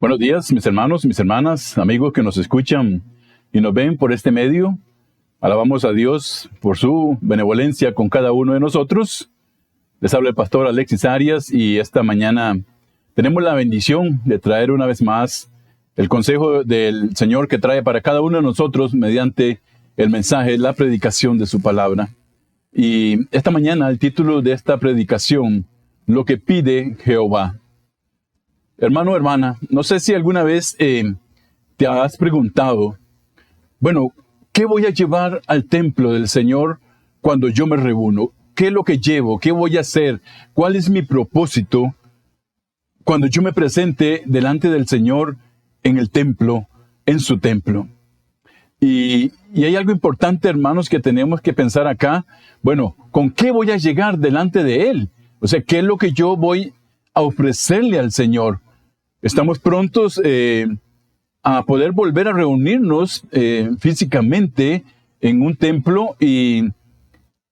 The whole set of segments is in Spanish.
Buenos días, mis hermanos, mis hermanas, amigos que nos escuchan y nos ven por este medio. Alabamos a Dios por su benevolencia con cada uno de nosotros. Les habla el pastor Alexis Arias y esta mañana tenemos la bendición de traer una vez más el consejo del Señor que trae para cada uno de nosotros mediante el mensaje, la predicación de su palabra. Y esta mañana el título de esta predicación, Lo que pide Jehová. Hermano, hermana, no sé si alguna vez te has preguntado, bueno, ¿qué voy a llevar al templo del Señor cuando yo me reúno? ¿Qué es lo que llevo? ¿Qué voy a hacer? ¿Cuál es mi propósito cuando yo me presente delante del Señor en el templo, en su templo? Y hay algo importante, hermanos, que tenemos que pensar acá. Bueno, ¿con qué voy a llegar delante de Él? O sea, ¿qué es lo que yo voy a ofrecerle al Señor? Estamos prontos a poder volver a reunirnos físicamente en un templo y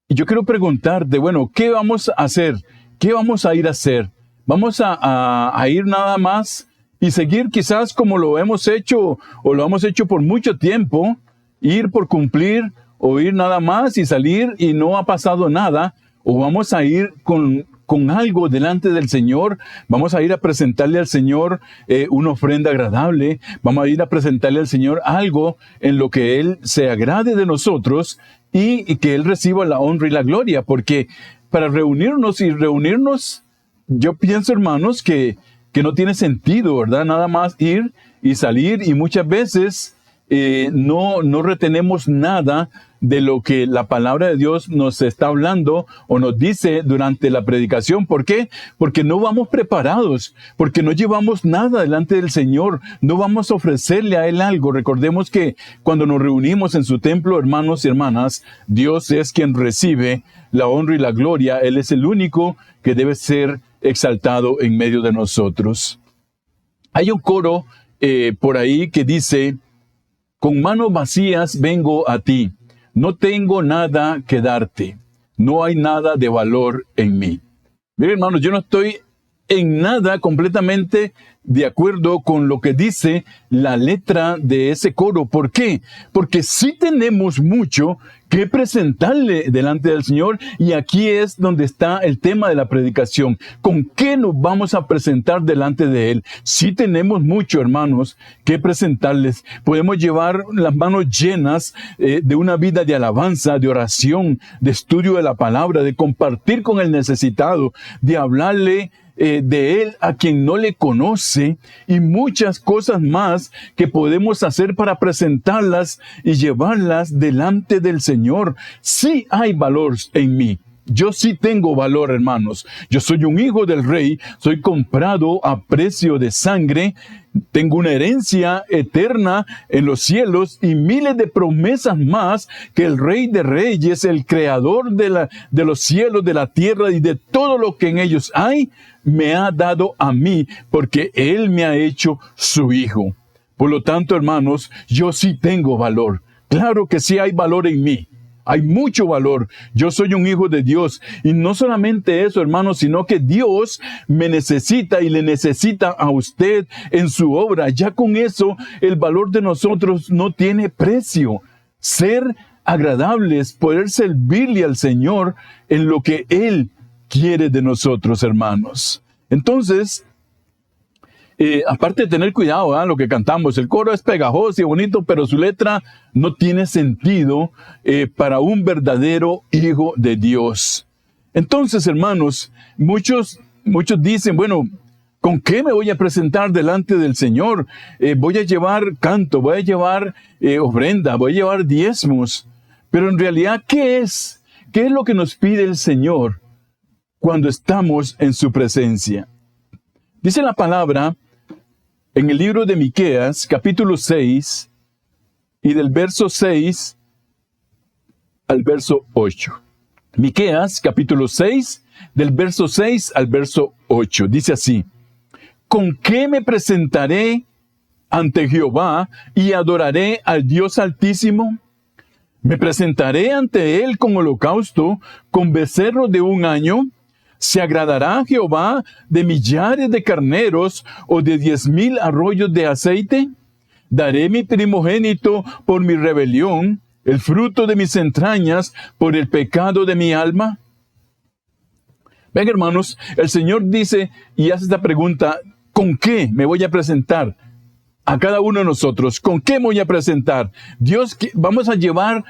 yo quiero preguntarte, bueno, ¿qué vamos a hacer? ¿Qué vamos a ir a hacer? ¿Vamos a ir nada más y seguir quizás como lo hemos hecho o lo hemos hecho por mucho tiempo, ir por cumplir o ir nada más y salir y no ha pasado nada? ¿O vamos a ir con algo delante del Señor? Vamos a ir a presentarle al Señor una ofrenda agradable. Vamos a ir a presentarle al Señor algo en lo que Él se agrade de nosotros y que Él reciba la honra y la gloria. Porque para reunirnos, yo pienso, hermanos, que no tiene sentido, ¿verdad? Nada más ir y salir, y muchas veces no retenemos nada de lo que la palabra de Dios nos está hablando o nos dice durante la predicación. ¿Por qué? Porque no vamos preparados, porque no llevamos nada delante del Señor, no vamos a ofrecerle a Él algo. Recordemos que cuando nos reunimos en su templo, hermanos y hermanas, Dios es quien recibe la honra y la gloria. Él es el único que debe ser exaltado en medio de nosotros. Hay un coro por ahí que dice: con manos vacías vengo a ti, no tengo nada que darte, no hay nada de valor en mí. Miren, hermanos, yo no estoy en nada completamente de acuerdo con lo que dice la letra de ese coro. ¿Por qué? Porque sí tenemos mucho que presentarle delante del Señor, y aquí es donde está el tema de la predicación. ¿Con qué nos vamos a presentar delante de Él? Sí tenemos mucho, hermanos, que presentarles. Podemos llevar las manos llenas de una vida de alabanza, de oración, de estudio de la palabra, de compartir con el necesitado, de hablarle de Él a quien no le conoce, y muchas cosas más que podemos hacer para presentarlas y llevarlas delante del Señor. Sí hay valor en mí. Yo sí tengo valor, hermanos. Yo soy un hijo del Rey, soy comprado a precio de sangre, tengo una herencia eterna en los cielos y miles de promesas más que el Rey de Reyes, el Creador de los cielos, de la tierra y de todo lo que en ellos hay, me ha dado a mí, porque Él me ha hecho su hijo. Por lo tanto, hermanos, yo sí tengo valor. Claro que sí hay valor en mí. Hay mucho valor. Yo soy un hijo de Dios. Y no solamente eso, hermanos, sino que Dios me necesita y le necesita a usted en su obra. Ya con eso, el valor de nosotros no tiene precio. Ser agradables, poder servirle al Señor en lo que Él quiere de nosotros, hermanos. Entonces, aparte de tener cuidado, ¿verdad? Lo que cantamos, el coro es pegajoso y bonito, pero su letra no tiene sentido para un verdadero hijo de Dios. Entonces, hermanos, muchos dicen, bueno, ¿con qué me voy a presentar delante del Señor? Voy a llevar canto, voy a llevar ofrenda, voy a llevar diezmos. Pero en realidad, ¿qué es? ¿Qué es lo que nos pide el Señor cuando estamos en su presencia? Dice la palabra en el libro de Miqueas, capítulo 6, y del verso 6 al verso 8. Miqueas, capítulo 6, del verso 6 al verso 8. Dice así: ¿con qué me presentaré ante Jehová y adoraré al Dios Altísimo? Me presentaré ante Él con holocausto, con becerro de un año. ¿Se agradará Jehová de millares de carneros o de 10,000 arroyos de aceite? ¿Daré mi primogénito por mi rebelión, el fruto de mis entrañas por el pecado de mi alma? Ven, hermanos, el Señor dice y hace esta pregunta: ¿con qué me voy a presentar a cada uno de nosotros? ¿Con qué me voy a presentar? Dios, vamos a llevar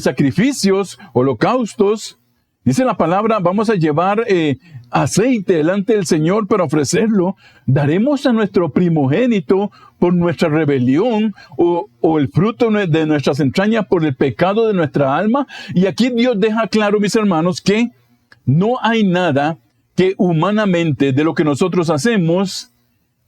sacrificios, holocaustos. Dice la palabra, vamos a llevar aceite delante del Señor para ofrecerlo. ¿Daremos a nuestro primogénito por nuestra rebelión o el fruto de nuestras entrañas por el pecado de nuestra alma? Y aquí Dios deja claro, mis hermanos, que no hay nada que humanamente de lo que nosotros hacemos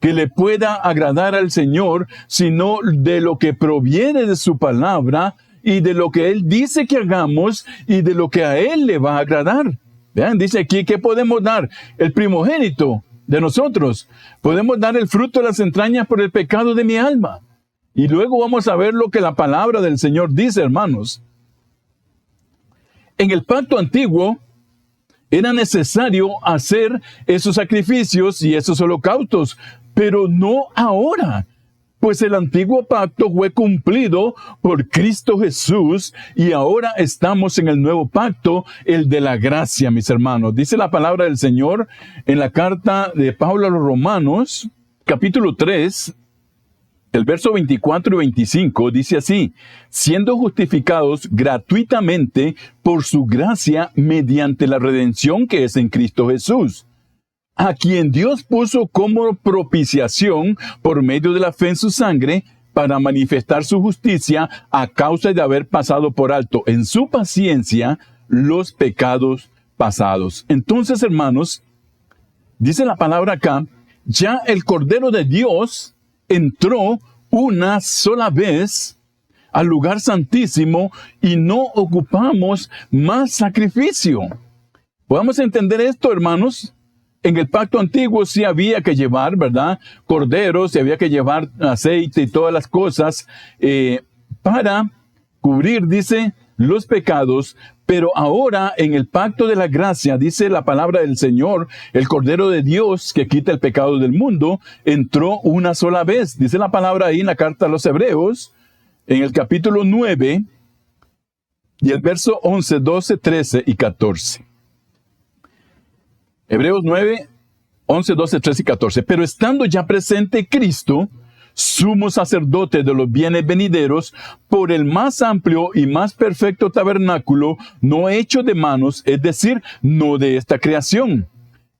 que le pueda agradar al Señor, sino de lo que proviene de su palabra y de lo que Él dice que hagamos y de lo que a Él le va a agradar. Vean, dice aquí, ¿qué podemos dar? El primogénito de nosotros. Podemos dar el fruto de las entrañas por el pecado de mi alma. Y luego vamos a ver lo que la palabra del Señor dice, hermanos. En el pacto antiguo, era necesario hacer esos sacrificios y esos holocaustos, pero no ahora, pues el antiguo pacto fue cumplido por Cristo Jesús y ahora estamos en el nuevo pacto, el de la gracia, mis hermanos. Dice la palabra del Señor en la carta de Pablo a los Romanos, capítulo 3, el verso 24 y 25, dice así: siendo justificados gratuitamente por su gracia mediante la redención que es en Cristo Jesús, a quien Dios puso como propiciación por medio de la fe en su sangre, para manifestar su justicia a causa de haber pasado por alto en su paciencia los pecados pasados. Entonces, hermanos, dice la palabra acá, ya el Cordero de Dios entró una sola vez al lugar santísimo y no ocupamos más sacrificio. ¿Podemos entender esto, hermanos? En el pacto antiguo sí había que llevar, ¿verdad?, corderos, y había que llevar aceite y todas las cosas para cubrir, dice, los pecados. Pero ahora, en el pacto de la gracia, dice la palabra del Señor, el Cordero de Dios que quita el pecado del mundo, entró una sola vez. Dice la palabra ahí en la carta a los Hebreos, en el capítulo 9, y el verso 11, 12, 13 y 14. Hebreos 9, 11, 12, 13 y 14. Pero estando ya presente Cristo, sumo sacerdote de los bienes venideros, por el más amplio y más perfecto tabernáculo, no hecho de manos, es decir, no de esta creación,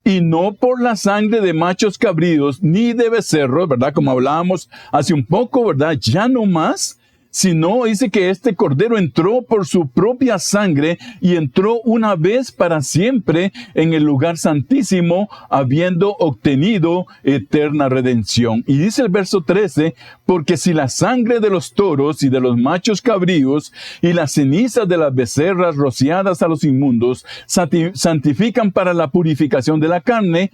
y no por la sangre de machos cabríos, ni de becerros, ¿verdad? Como hablábamos hace un poco, ¿verdad? Ya no más, sino dice que este Cordero entró por su propia sangre y entró una vez para siempre en el lugar santísimo, habiendo obtenido eterna redención. Y dice el verso 13, porque si la sangre de los toros y de los machos cabríos y las cenizas de las becerras rociadas a los inmundos santifican para la purificación de la carne,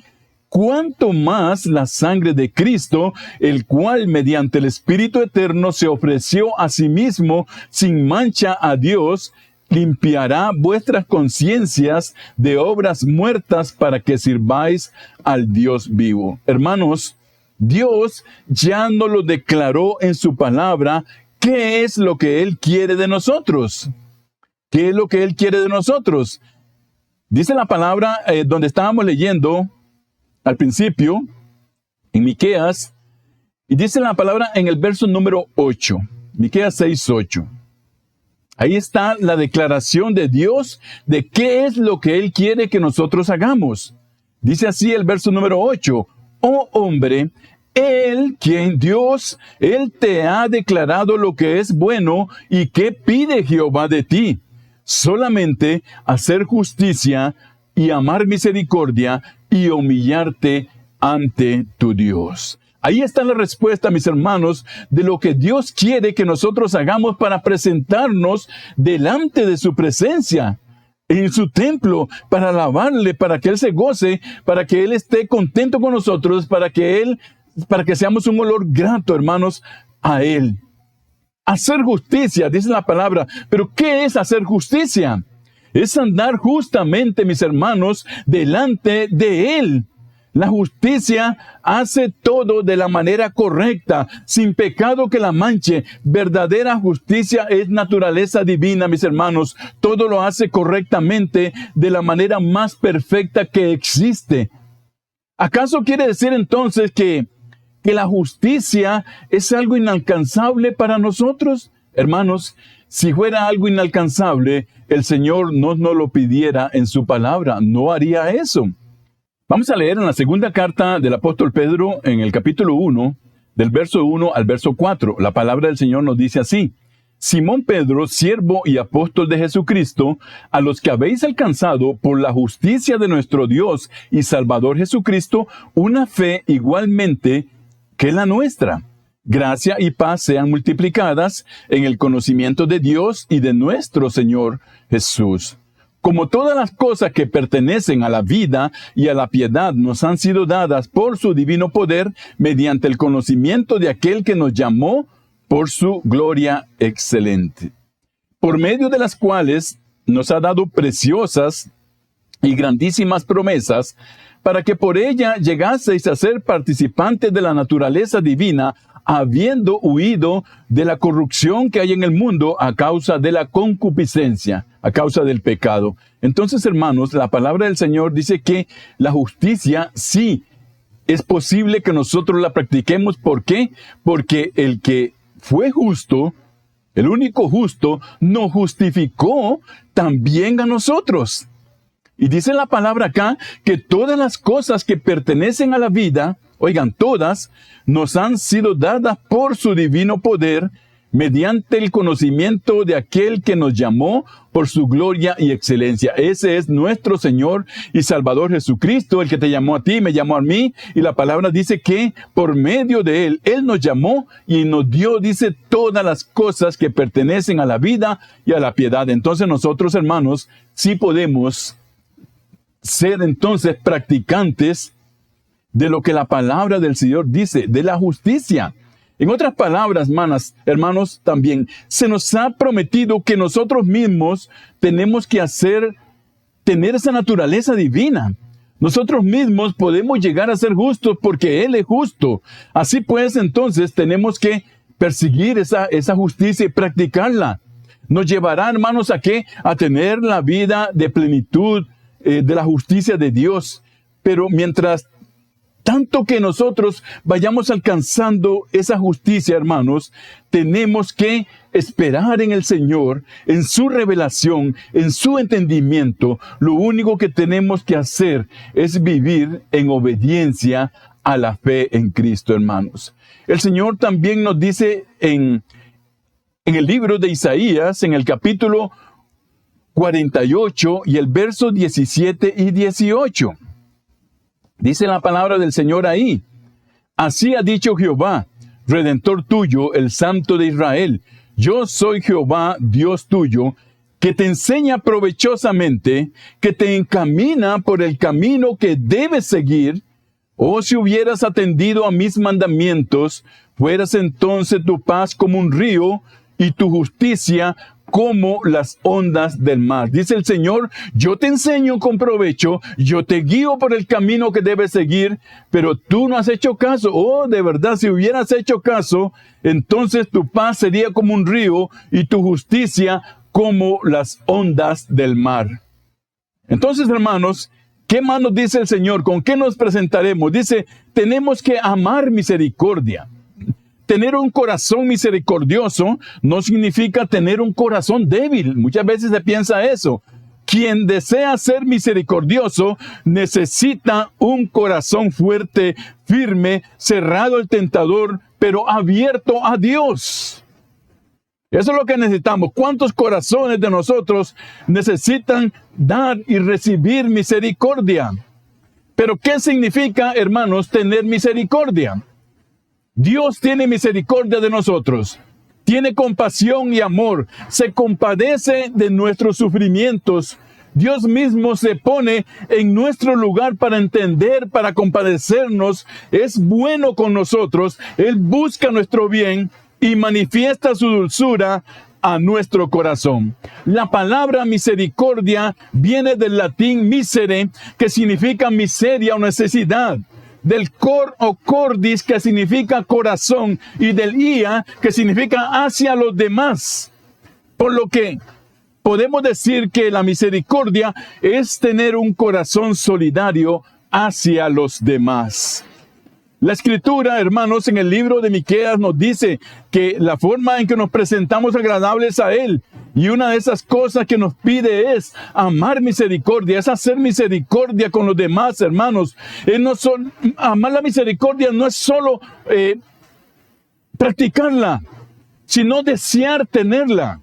cuánto más la sangre de Cristo, el cual mediante el Espíritu Eterno se ofreció a sí mismo sin mancha a Dios, limpiará vuestras conciencias de obras muertas para que sirváis al Dios vivo. Hermanos, Dios ya nos lo declaró en su palabra. ¿Qué es lo que Él quiere de nosotros? ¿Qué es lo que Él quiere de nosotros? Dice la palabra donde estábamos leyendo al principio, en Miqueas, y dice la palabra en el verso número 8, Miqueas 6, 8. Ahí está la declaración de Dios de qué es lo que Él quiere que nosotros hagamos. Dice así el verso número 8, oh hombre, Él te ha declarado lo que es bueno y qué pide Jehová de ti. Solamente hacer justicia y amar misericordia y humillarte ante tu Dios. Ahí está la respuesta, mis hermanos, de lo que Dios quiere que nosotros hagamos para presentarnos delante de su presencia, en su templo, para alabarle, para que Él se goce, para que Él esté contento con nosotros, para que seamos un olor grato, hermanos, a Él. Hacer justicia, dice la palabra. ¿Pero qué es hacer justicia? Es andar justamente, mis hermanos, delante de Él. La justicia hace todo de la manera correcta, sin pecado que la manche. Verdadera justicia es naturaleza divina, mis hermanos. Todo lo hace correctamente, de la manera más perfecta que existe. ¿Acaso quiere decir entonces que la justicia es algo inalcanzable para nosotros? Hermanos, si fuera algo inalcanzable, el Señor no nos lo pidiera en su palabra. No haría eso. Vamos a leer en la segunda carta del apóstol Pedro, en el capítulo 1, del verso 1 al verso 4. La palabra del Señor nos dice así: Simón Pedro, siervo y apóstol de Jesucristo, a los que habéis alcanzado por la justicia de nuestro Dios y Salvador Jesucristo, una fe igualmente que la nuestra. Gracia y paz sean multiplicadas en el conocimiento de Dios y de nuestro Señor Jesús. Como todas las cosas que pertenecen a la vida y a la piedad nos han sido dadas por su divino poder, mediante el conocimiento de aquel que nos llamó por su gloria excelente, por medio de las cuales nos ha dado preciosas y grandísimas promesas, para que por ella llegaseis a ser participantes de la naturaleza divina, habiendo huido de la corrupción que hay en el mundo a causa de la concupiscencia, a causa del pecado. Entonces, hermanos, la palabra del Señor dice que la justicia sí es posible que nosotros la practiquemos. ¿Por qué? Porque el que fue justo, el único justo, nos justificó también a nosotros. Y dice la palabra acá que todas las cosas que pertenecen a la vida, oigan, todas, nos han sido dadas por su divino poder, mediante el conocimiento de aquel que nos llamó por su gloria y excelencia. Ese es nuestro Señor y Salvador Jesucristo, el que te llamó a ti, me llamó a mí, y la palabra dice que por medio de Él, Él nos llamó y nos dio, dice, todas las cosas que pertenecen a la vida y a la piedad. Entonces nosotros, hermanos, sí podemos ser entonces practicantes de lo que la palabra del Señor dice, de la justicia. En otras palabras, hermanos, también se nos ha prometido que nosotros mismos tenemos que tener esa naturaleza divina. Nosotros mismos podemos llegar a ser justos porque Él es justo. Así pues, entonces, tenemos que perseguir esa justicia y practicarla. Nos llevará, hermanos, ¿a qué? A tener la vida de plenitud, de la justicia de Dios. Pero mientras tanto que nosotros vayamos alcanzando esa justicia, hermanos, tenemos que esperar en el Señor, en su revelación, en su entendimiento. Lo único que tenemos que hacer es vivir en obediencia a la fe en Cristo, hermanos. El Señor también nos dice en el libro de Isaías, en el capítulo 48 y el verso 17 y 18. Dice la palabra del Señor ahí: Así ha dicho Jehová, Redentor tuyo, el Santo de Israel: Yo soy Jehová, Dios tuyo, que te enseña provechosamente, que te encamina por el camino que debes seguir. Oh, si hubieras atendido a mis mandamientos, fueras entonces tu paz como un río y tu justicia como las ondas del mar. Dice el Señor: yo te enseño con provecho, yo te guío por el camino que debes seguir, pero tú no has hecho caso. Oh, de verdad, si hubieras hecho caso, entonces tu paz sería como un río y tu justicia como las ondas del mar. Entonces, hermanos, ¿qué más nos dice el Señor? ¿Con qué nos presentaremos? Dice, tenemos que amar misericordia. Tener un corazón misericordioso no significa tener un corazón débil. Muchas veces se piensa eso. Quien desea ser misericordioso necesita un corazón fuerte, firme, cerrado al tentador, pero abierto a Dios. Eso es lo que necesitamos. ¿Cuántos corazones de nosotros necesitan dar y recibir misericordia? Pero ¿qué significa, hermanos, tener misericordia? Dios tiene misericordia de nosotros, tiene compasión y amor, se compadece de nuestros sufrimientos. Dios mismo se pone en nuestro lugar para entender, para compadecernos. Es bueno con nosotros, Él busca nuestro bien y manifiesta su dulzura a nuestro corazón. La palabra misericordia viene del latín misere, que significa miseria o necesidad, del cor o cordis, que significa corazón, y del ia, que significa hacia los demás. Por lo que podemos decir que la misericordia es tener un corazón solidario hacia los demás. La Escritura, hermanos, en el libro de Miqueas nos dice que la forma en que nos presentamos agradables a Él, y una de esas cosas que nos pide es amar misericordia, es hacer misericordia con los demás, hermanos. Amar la misericordia no es solo practicarla, sino desear tenerla.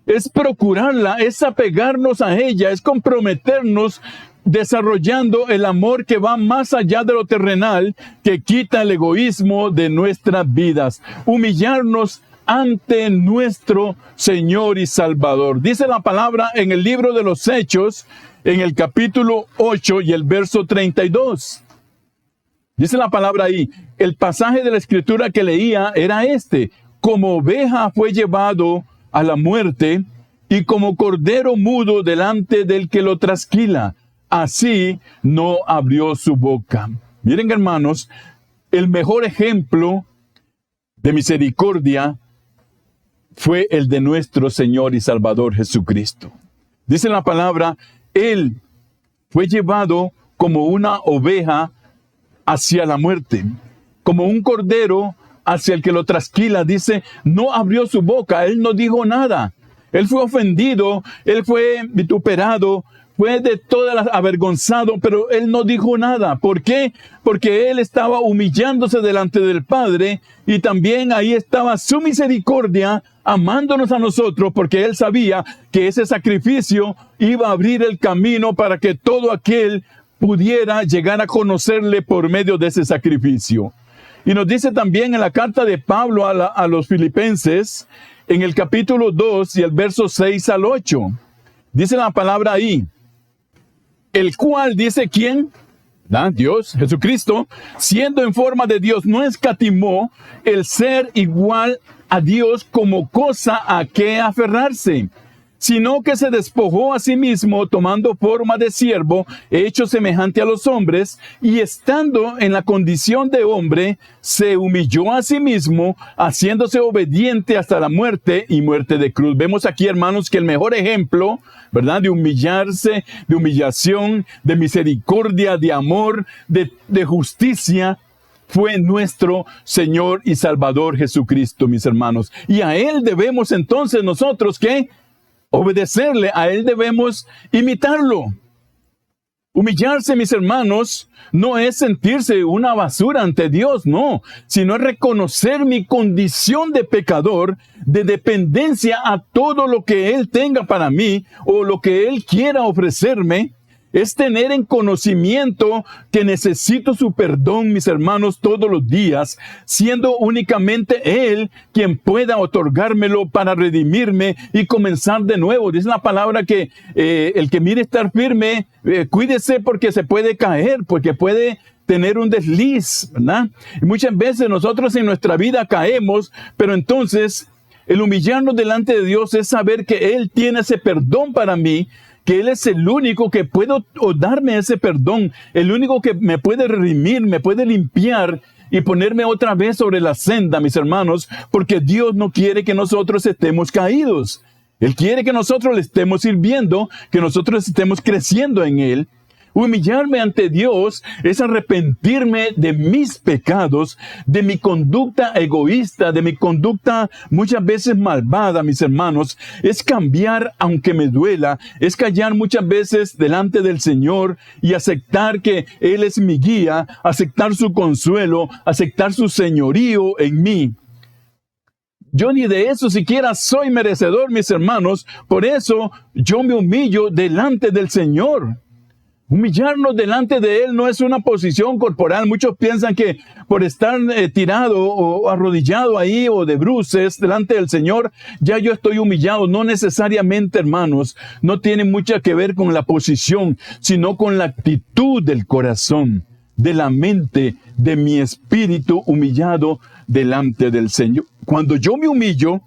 Es procurarla, es apegarnos a ella, es comprometernos desarrollando el amor que va más allá de lo terrenal, que quita el egoísmo de nuestras vidas. Humillarnos ante nuestro Señor y Salvador. Dice la palabra en el libro de los Hechos, en el capítulo 8 y el verso 32. Dice la palabra ahí, el pasaje de la Escritura que leía era este: como oveja fue llevado a la muerte, y como cordero mudo delante del que lo trasquila, así no abrió su boca. Miren, hermanos, el mejor ejemplo de misericordia fue el de nuestro Señor y Salvador Jesucristo. Dice la palabra, Él fue llevado como una oveja hacia la muerte, como un cordero hacia el que lo trasquila. Dice, no abrió su boca, Él no dijo nada. Él fue ofendido, Él fue vituperado, fue de todas las avergonzado, pero Él no dijo nada. ¿Por qué? Porque Él estaba humillándose delante del Padre, y también ahí estaba su misericordia amándonos a nosotros, porque Él sabía que ese sacrificio iba a abrir el camino para que todo aquel pudiera llegar a conocerle por medio de ese sacrificio. Y nos dice también en la carta de Pablo a los Filipenses, en el capítulo 2 y el verso 6 al 8, dice la palabra ahí, el cual, dice, ¿quién? Dios, Jesucristo, siendo en forma de Dios, no escatimó el ser igual a Dios como cosa a que aferrarse, sino que se despojó a sí mismo, tomando forma de siervo, hecho semejante a los hombres, y estando en la condición de hombre, se humilló a sí mismo, haciéndose obediente hasta la muerte y muerte de cruz. Vemos aquí, hermanos, que el mejor ejemplo, ¿verdad?, de humillarse, de humillación, de misericordia, de amor, de justicia, fue nuestro Señor y Salvador Jesucristo, mis hermanos. Y a Él debemos entonces nosotros, ¿qué? Obedecerle, a Él debemos imitarlo. Humillarse, mis hermanos, no es sentirse una basura ante Dios, no, sino es reconocer mi condición de pecador, de dependencia a todo lo que Él tenga para mí o lo que Él quiera ofrecerme. Es tener en conocimiento que necesito su perdón, mis hermanos, todos los días, siendo únicamente Él quien pueda otorgármelo para redimirme y comenzar de nuevo. Dice la palabra que el que mire estar firme, cuídese porque se puede caer, porque puede tener un desliz, ¿verdad? Y muchas veces nosotros en nuestra vida caemos, pero entonces el humillarnos delante de Dios es saber que Él tiene ese perdón para mí, que Él es el único que puede darme ese perdón, el único que me puede redimir, me puede limpiar y ponerme otra vez sobre la senda, mis hermanos, porque Dios no quiere que nosotros estemos caídos. Él quiere que nosotros le estemos sirviendo, que nosotros estemos creciendo en Él. Humillarme ante Dios es arrepentirme de mis pecados, de mi conducta egoísta, de mi conducta muchas veces malvada, mis hermanos. Es cambiar aunque me duela, es callar muchas veces delante del Señor y aceptar que Él es mi guía, aceptar su consuelo, aceptar su señorío en mí. Yo ni de eso siquiera soy merecedor, mis hermanos. Por eso yo me humillo delante del Señor. Humillarnos delante de Él no es una posición corporal. Muchos piensan que por estar tirado o arrodillado ahí o de bruces delante del Señor, ya yo estoy humillado. No necesariamente, hermanos. No tiene mucho que ver con la posición, sino con la actitud del corazón, de la mente, de mi espíritu humillado delante del Señor. Cuando yo me humillo,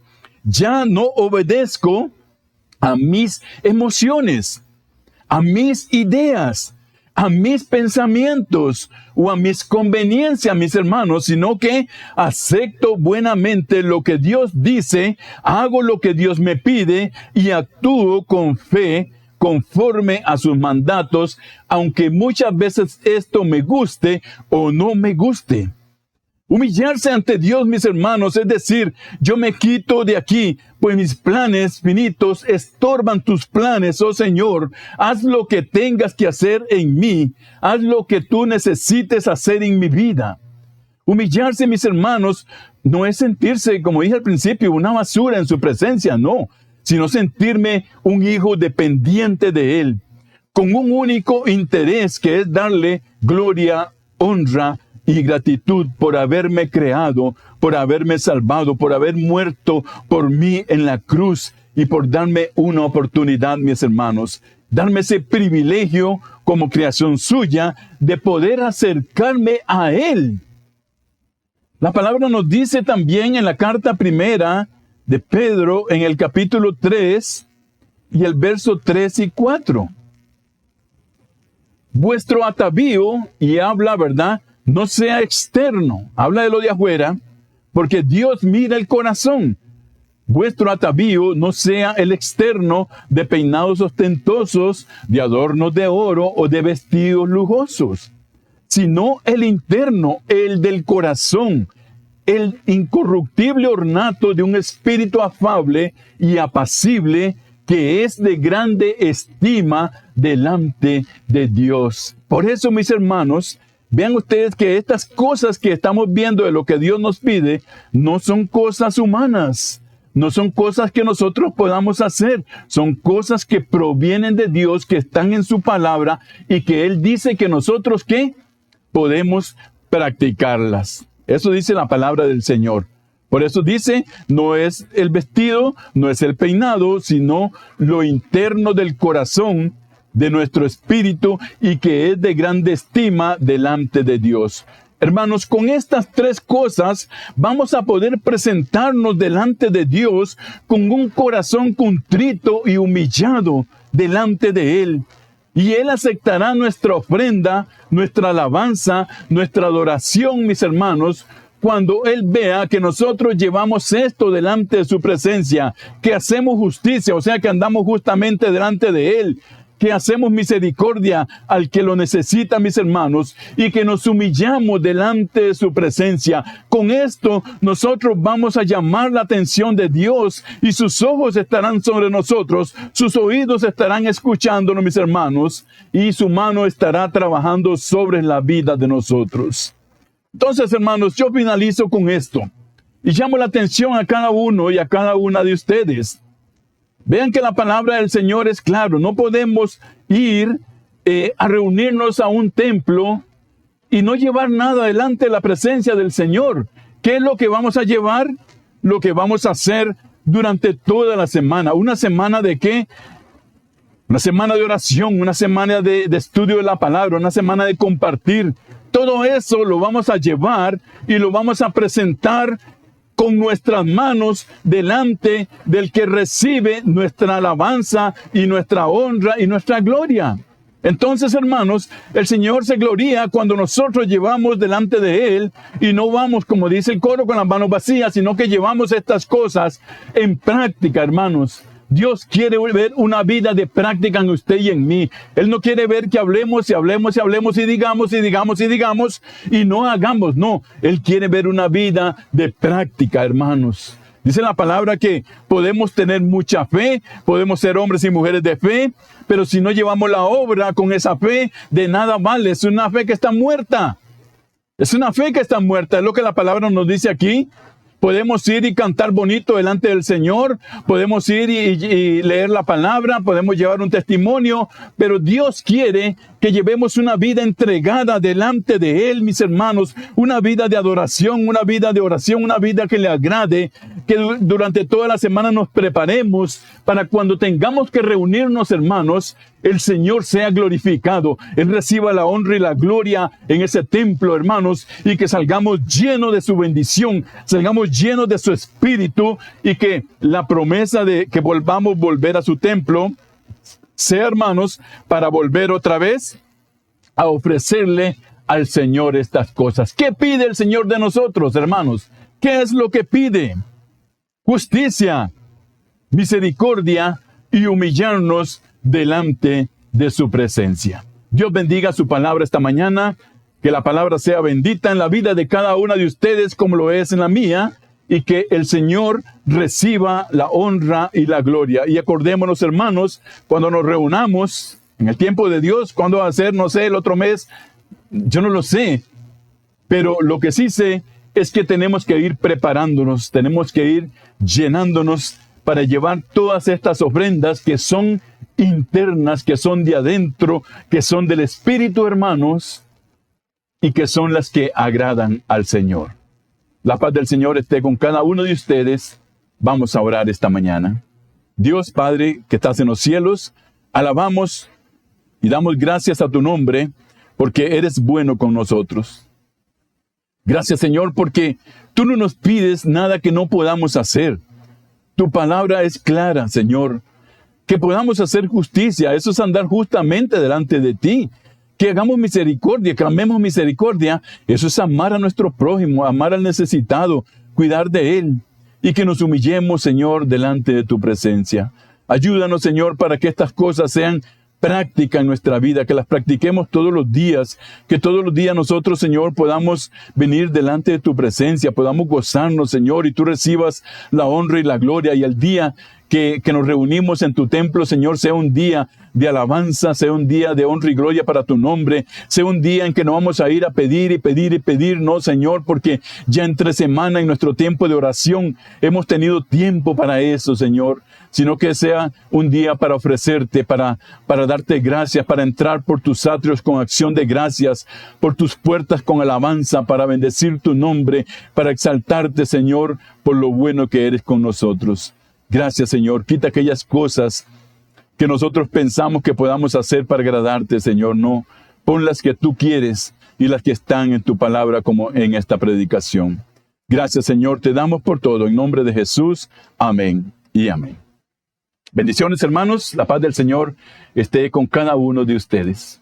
ya no obedezco a mis emociones, a mis ideas, a mis pensamientos o a mis conveniencias, mis hermanos, sino que acepto buenamente lo que Dios dice, hago lo que Dios me pide y actúo con fe conforme a sus mandatos, aunque muchas veces esto me guste o no me guste. Humillarse ante Dios, mis hermanos, es decir, yo me quito de aquí, pues mis planes finitos estorban tus planes, oh Señor. Haz lo que tengas que hacer en mí. Haz lo que tú necesites hacer en mi vida. Humillarse, mis hermanos, no es sentirse, como dije al principio, una basura en su presencia, no, sino sentirme un hijo dependiente de Él, con un único interés que es darle gloria, honra y gratitud por haberme creado, por haberme salvado, por haber muerto por mí en la cruz y por darme una oportunidad, mis hermanos, darme ese privilegio como creación suya de poder acercarme a Él. La palabra nos dice también en la carta primera de Pedro, en el capítulo 3 y el verso 3 y 4. Vuestro atavío, y habla, ¿verdad?, no sea externo, habla de lo de afuera, porque Dios mira el corazón. Vuestro atavío no sea el externo de peinados ostentosos, de adornos de oro o de vestidos lujosos, sino el interno, el del corazón, el incorruptible ornato de un espíritu afable y apacible, que es de grande estima delante de Dios. Por eso, mis hermanos, vean ustedes que estas cosas que estamos viendo de lo que Dios nos pide, no son cosas humanas, no son cosas que nosotros podamos hacer, son cosas que provienen de Dios, que están en su palabra y que Él dice que nosotros, ¿qué?, podemos practicarlas. Eso dice la palabra del Señor. Por eso dice, no es el vestido, no es el peinado, sino lo interno del corazón, de nuestro espíritu, y que es de grande estima delante de Dios. Hermanos, con estas tres cosas vamos a poder presentarnos delante de Dios con un corazón contrito y humillado delante de Él. Y Él aceptará nuestra ofrenda, nuestra alabanza, nuestra adoración, mis hermanos, cuando Él vea que nosotros llevamos esto delante de su presencia, que hacemos justicia, o sea, que andamos justamente delante de Él, que hacemos misericordia al que lo necesita, mis hermanos, y que nos humillamos delante de su presencia. Con esto nosotros vamos a llamar la atención de Dios, y sus ojos estarán sobre nosotros, sus oídos estarán escuchándonos, mis hermanos, y su mano estará trabajando sobre la vida de nosotros. Entonces, hermanos, yo finalizo con esto, y llamo la atención a cada uno y a cada una de ustedes. Vean que la palabra del Señor es claro. No podemos ir a reunirnos a un templo y no llevar nada delante de la presencia del Señor. ¿Qué es lo que vamos a llevar? Lo que vamos a hacer durante toda la semana. ¿Una semana de qué? Una semana de oración, una semana de estudio de la palabra, una semana de compartir. Todo eso lo vamos a llevar y lo vamos a presentar con nuestras manos delante del que recibe nuestra alabanza y nuestra honra y nuestra gloria. Entonces, hermanos, el Señor se gloria cuando nosotros llevamos delante de Él y no vamos, como dice el coro, con las manos vacías, sino que llevamos estas cosas en práctica, hermanos. Dios quiere ver una vida de práctica en usted y en mí. Él no quiere ver que hablemos y hablemos y hablemos y digamos y digamos y digamos y no hagamos. No, Él quiere ver una vida de práctica, hermanos. Dice la palabra que podemos tener mucha fe, podemos ser hombres y mujeres de fe, pero si no llevamos la obra con esa fe, de nada vale. Es una fe que está muerta. Es una fe que está muerta. Es lo que la palabra nos dice aquí. Podemos ir y cantar bonito delante del Señor, podemos ir y leer la palabra, podemos llevar un testimonio, pero Dios quiere que llevemos una vida entregada delante de Él, mis hermanos, una vida de adoración, una vida de oración, una vida que le agrade, que durante toda la semana nos preparemos para cuando tengamos que reunirnos, hermanos, el Señor sea glorificado, Él reciba la honra y la gloria en ese templo, hermanos, y que salgamos llenos de su bendición, salgamos llenos de su Espíritu, y que la promesa de que volver a su templo sea, hermanos, para volver otra vez a ofrecerle al Señor estas cosas. ¿Qué pide el Señor de nosotros, hermanos? ¿Qué es lo que pide? Justicia, misericordia y humillarnos delante de su presencia. Dios bendiga su palabra esta mañana, que la palabra sea bendita en la vida de cada una de ustedes como lo es en la mía, y que el Señor reciba la honra y la gloria. Y acordémonos, hermanos, cuando nos reunamos en el tiempo de Dios, ¿cuándo va a ser? No sé, el otro mes, yo no lo sé, pero lo que sí sé es que tenemos que ir preparándonos, tenemos que ir llenándonos para llevar todas estas ofrendas que son internas, que son de adentro, que son del Espíritu, hermanos, y que son las que agradan al Señor. La paz del Señor esté con cada uno de ustedes. Vamos a orar esta mañana. Dios Padre, que estás en los cielos, alabamos y damos gracias a tu nombre, porque eres bueno con nosotros. Gracias, Señor, porque tú no nos pides nada que no podamos hacer. Tu palabra es clara, Señor. Que podamos hacer justicia, eso es andar justamente delante de ti. Que hagamos misericordia, que amemos misericordia, eso es amar a nuestro prójimo, amar al necesitado, cuidar de él. Y que nos humillemos, Señor, delante de tu presencia. Ayúdanos, Señor, para que estas cosas sean práctica en nuestra vida, que las practiquemos todos los días, que todos los días nosotros, Señor, podamos venir delante de tu presencia, podamos gozarnos, Señor, y tú recibas la honra y la gloria, y el día que nos reunimos en tu templo, Señor, sea un día de alabanza, sea un día de honra y gloria para tu nombre, sea un día en que no vamos a ir a pedir y pedir y pedir, no, Señor, porque ya entre semana en nuestro tiempo de oración hemos tenido tiempo para eso, Señor, sino que sea un día para ofrecerte, para darte gracias, para entrar por tus atrios con acción de gracias, por tus puertas con alabanza, para bendecir tu nombre, para exaltarte, Señor, por lo bueno que eres con nosotros. Gracias, Señor. Quita aquellas cosas que nosotros pensamos que podamos hacer para agradarte, Señor. No, pon las que tú quieres y las que están en tu palabra como en esta predicación. Gracias, Señor. Te damos por todo. En nombre de Jesús. Amén y amén. Bendiciones, hermanos. La paz del Señor esté con cada uno de ustedes.